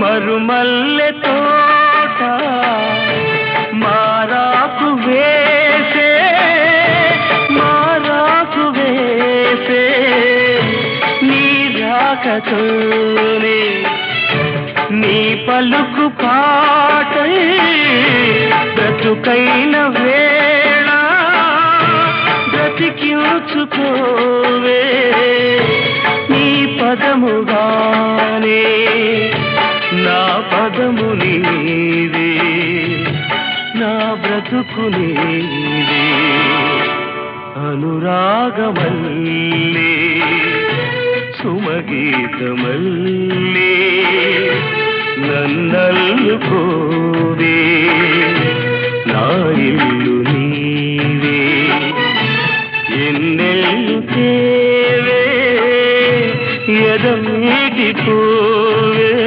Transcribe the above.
మరుమల్లె తోట మారాకు వేసే నీ రాకతోనే నీ పలుకు పాటై బ్రతుకైన వేళ బ్రతికించుకోవే నీ పదముగానే నా పదము నీవే నా బ్రతుకు నీవే అనురాగమల్లే సుమగీతమల్లే నన్నల్లుకో